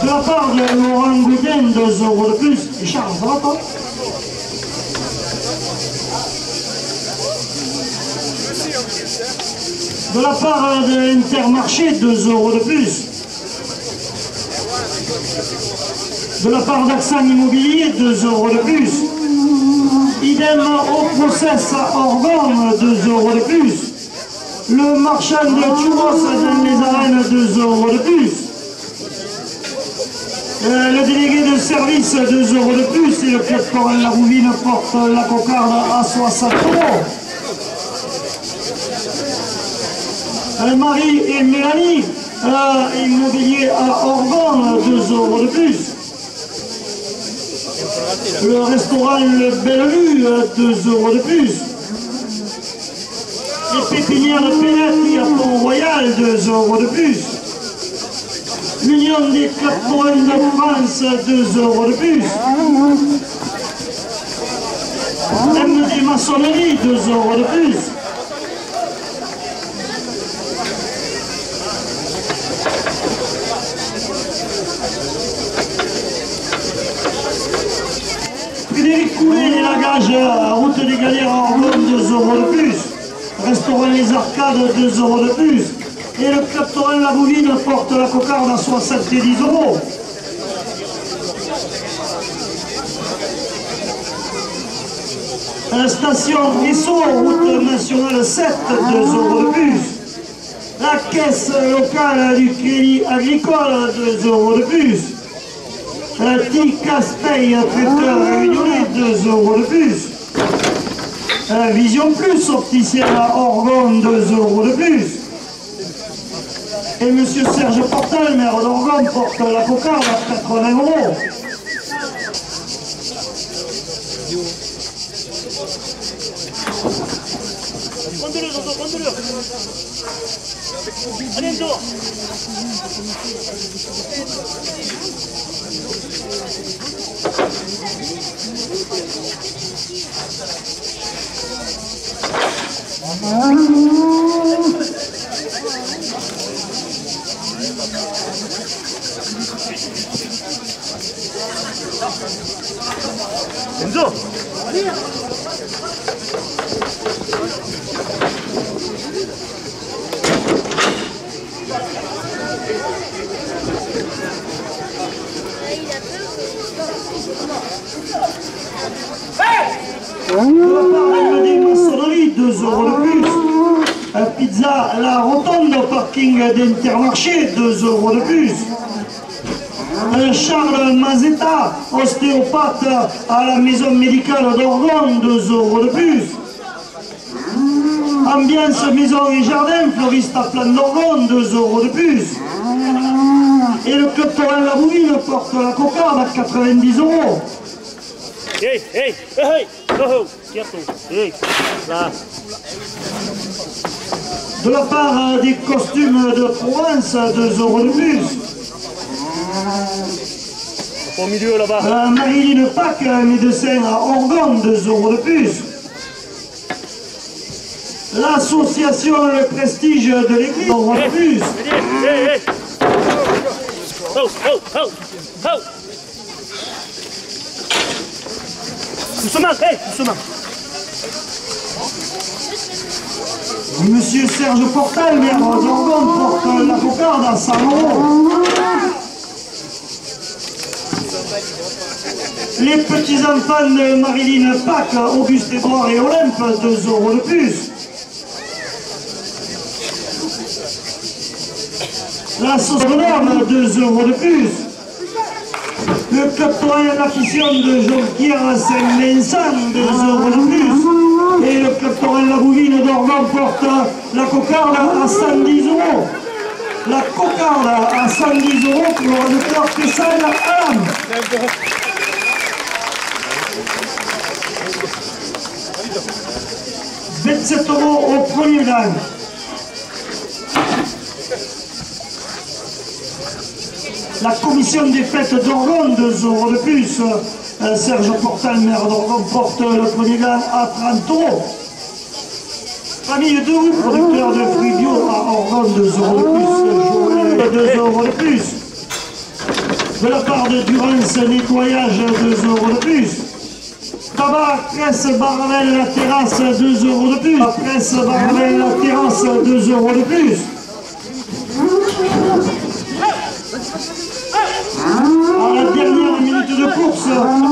De la part de Laurent Goudin, 2 € de plus. Et Charles, ça va pas? De la part de l'Intermarché, 2 € de plus. De la part d'Accent Immobilier, 2 € de plus. Idem au process à Orgon, 2 € de plus. Le marchand de churros dans les arènes, 2 € de plus. Le délégué de service, 2 € de plus. Et le club Coral La Rouvine porte la cocarde à 60 €. Marie et Mélanie, immobilier à Orgon, 2 € de plus. Le restaurant Le Bellevue, 2 € de plus. Les pépinières de Pelletti à Pont-Royal, 2 € de plus. L'Union des Claptoines de France, 2 € de plus. MD Maçonnerie, 2 € de plus. Frédéric Coulet et Lagage, route des Galières à Orgon, 2 € de plus. Restaurant Les Arcades, 2 € de plus. Et le Claptorin La Bouvine porte la cocarde à 70 €. La station Risso, route nationale 7, 2 € de plus. La caisse locale du Crédit Agricole, 2 € de plus. Ticaspey, traiteur réunionnais, 2 € de plus. Vision Plus, opticien à Orgon, 2 € de plus. Et monsieur Serge Portal, maire d'Orgon, porte la cocarde à 80 €. Conduis-le, Zozo, conduis-le. Allez, Zozo. Enzo. Des maçonneries, 2 € de plus. Pizza La Rotonde, parking d'Intermarché, 2 € de plus. Charles Mazetta, ostéopathe à la maison médicale d'Orgon, 2 € de plus. Ambiance maison et jardin, fleuriste à plan d'Orgon, 2 € de plus. Et le club Torrent La Bouvine porte la cocarde à 90 €. Hey, hey, hey, oh, quieto, hey, là. De la part des costumes de Provence, 2 € de plus. Au milieu là-bas. Marilyn Pack, médecin à Orgon, 2 € de plus. L'association Le Prestige de l'Église, 1 € de plus. Hey, hey. Oh, oh, oh, oh. Doucement, hey, doucement. Monsieur Serge Portal, maire d'Orgon, porte la cocarde à 100 €. Les petits-enfants de Marilyn Pack, Auguste Édouard et Olympe, 2 € de plus. La sauce de l'homme, 2 € de plus. Le club Torrent l'Action de Jonquière Saint-Vincent, 2 € de plus. Et le club Torrent La Bouvine d'Orgon porte la cocarde à 110 €. La cocarde à 110 € pour le réducteur Tessal Alam. 27 € au premier rang. La commission des fêtes d'Orgon, 2 € de plus. Serge Portal, maire d'Orgon, porte le premier rang à 30 €. Famille de vous, producteur de fruits bio à Orgon, 2 € de plus. Joël, 2 € de plus. De la part de Durance Nettoyage, 2 € de plus. Tabac, presse, Baravel, la terrasse, 2 € de plus. La presse, Baravel, la terrasse, 2 € de plus. À la dernière minute de course,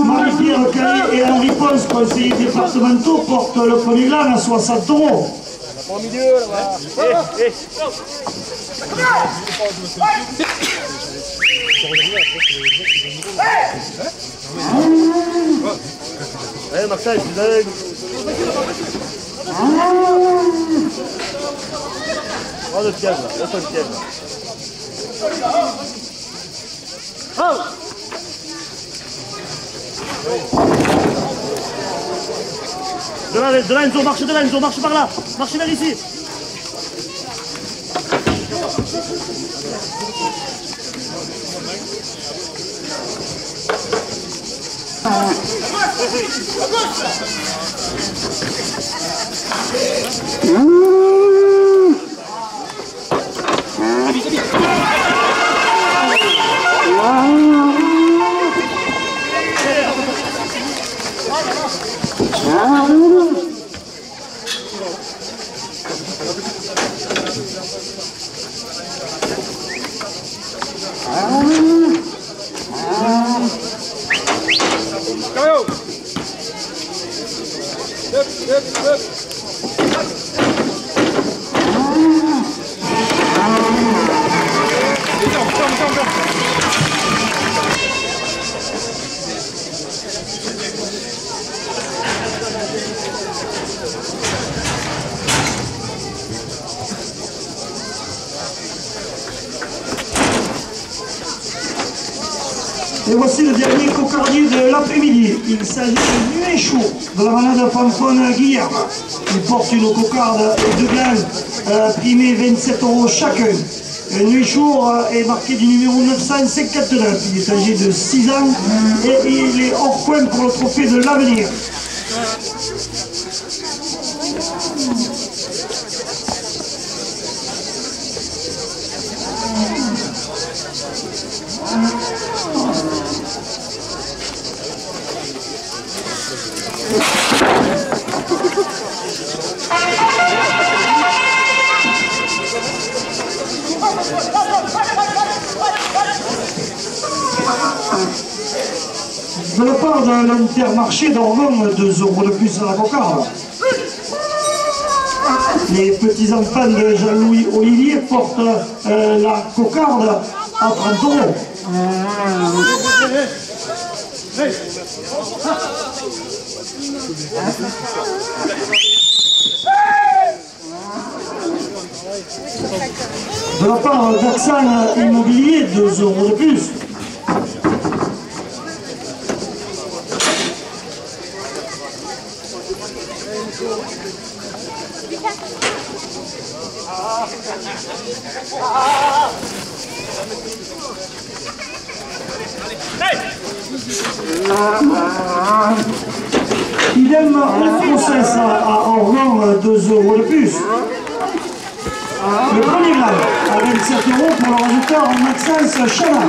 Marie-Pierre Calais et Henri Pons, conseillers départementaux, portent le premier rang à 60 €. Au milieu là-bas. Hey, hey. Allez, Marseille, tu l'as. Oh, le piège là, laisse le piège là. Oh! De là, Enzo, marche par là, marche vers ici. Et voici le dernier cocardier de l'après-midi. Il s'agit de Nuit Chaud, de la manade Fanfone Guillaume. Il porte une cocarde et 2 glands primés 27 € chacun. Nuit Chaud est marqué du numéro 959. Il est âgé de 6 ans et il est hors point pour le trophée de l'avenir. De la part de l'Intermarché d'Orgon, 2 € de plus à la cocarde. Les petits-enfants de Jean-Louis Olivier portent la cocarde à 30 €. De la part d'Axan Immobilier, 2 € de plus. Idem au process à Organ, 2 € de plus. Le premier grade à 27 € pour le résultat Maxence Chala.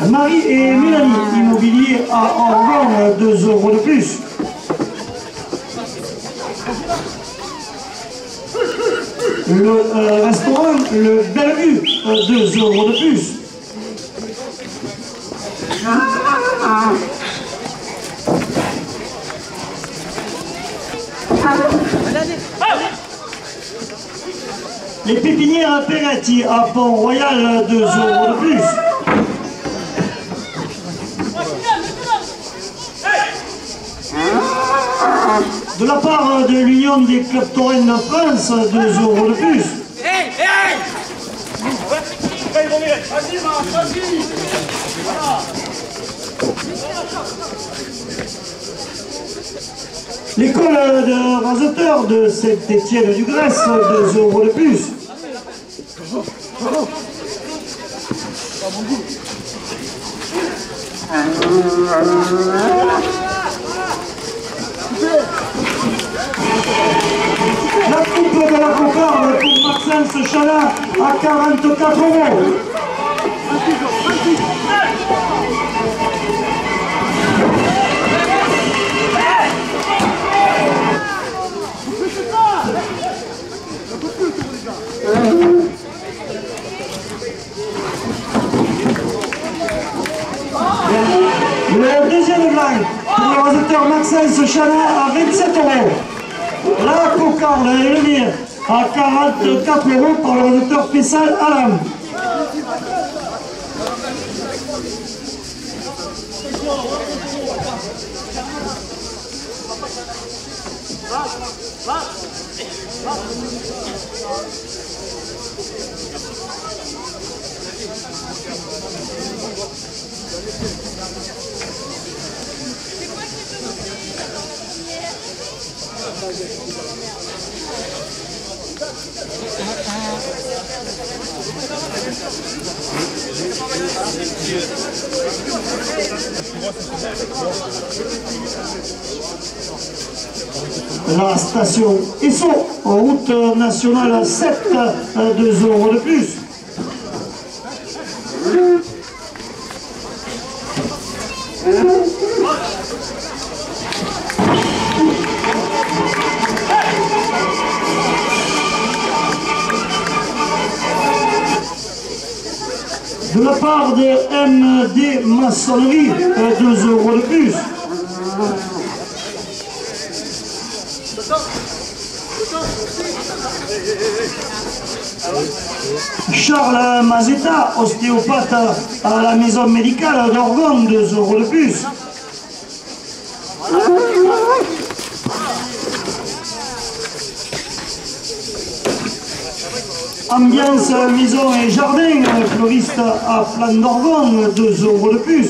Marie et Mélanie, Immobilier à Organ, 2 € de plus. Le restaurant Le Bellevue, 2 € de plus. Les pépinières Peretti à Pont-Royal, 2 € de plus. De la part de l'Union des clubs taurins de France, 2 € de plus. L'école de rasoteurs de Saint-Étienne-du-Grèce, 2 € de plus. La coupe de la cocarde pour Maxence Chala à 44 €. Le deuxième blague pour le résultat Maxence Chala à 27 €. La cocarde et le mire à 44 € par le résultat Fessal Alam. La station Esso, en route nationale 7, 2 € de plus. De la part de MD Maçonnerie, 2 € de plus. Charles Mazetta, ostéopathe à la maison médicale d'Orgon, 2 € de plus. Ambiance maison et jardin, fleuriste à Flan d'Orgon, 2 € de plus.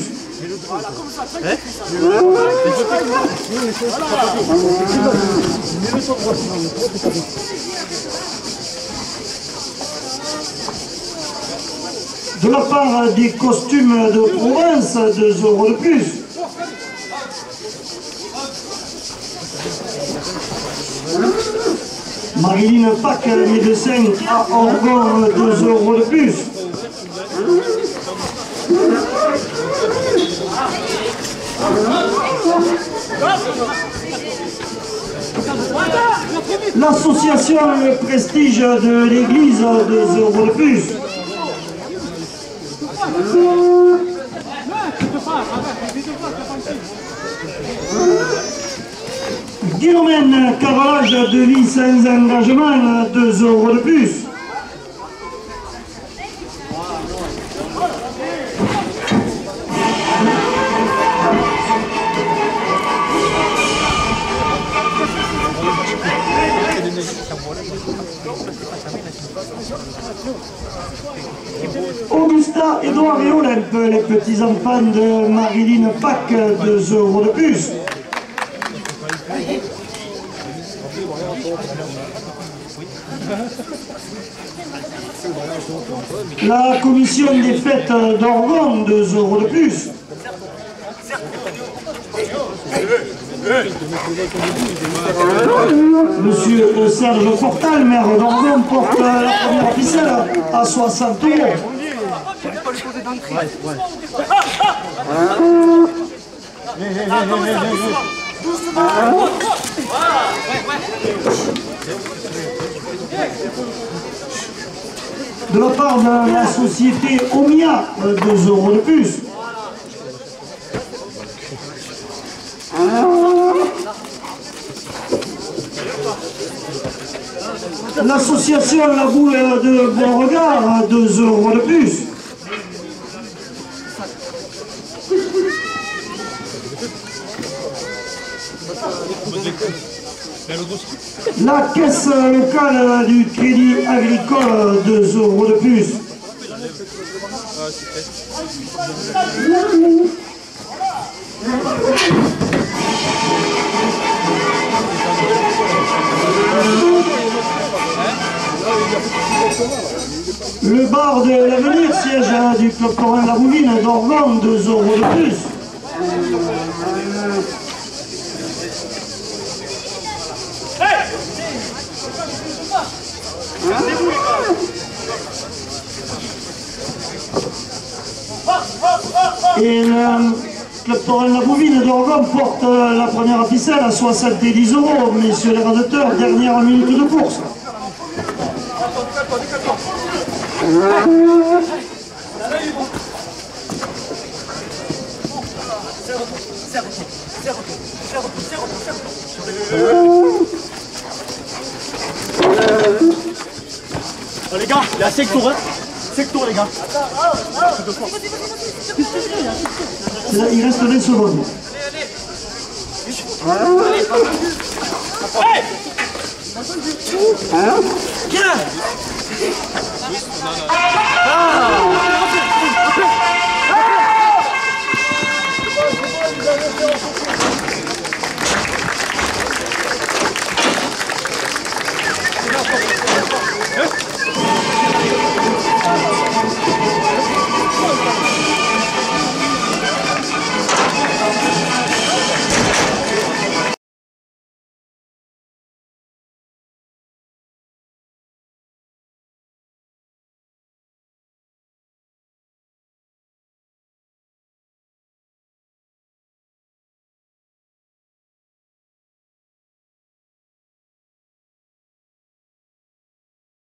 De la part des costumes de province, 2 € de plus. Marilyn Pack, médecin à Orgon, 2 € de plus. L'association Le Prestige de l'Église, 2 € de plus. Guillaume Carrelage de vie sans engagement, 2 € de plus. Victoire et Olympe, les petits-enfants de Marilyn Pack, 2 € de plus. La commission des fêtes d'Orgon, 2 € de plus. Monsieur Serge Portal, maire d'Orgon, porte la première ficelle à 60 €. De la part de la société Omia, 2 € de plus. L'association La Boule de Beauregard, 2 € de plus. La caisse locale du Crédit Agricole, 2 € de plus. Le bar de l'Avenir, siège du Club Corin La Bouline d'Orgon, 2 € de plus. Et le Club Corin La Bouvine d'Orgon porte la première ficelle à 70 €, messieurs les radateurs, dernière minute de course. Oh, les gars, il y a 5 tours, hein. 5 tours, les gars. Il reste 20 secondes. Hey! Viens!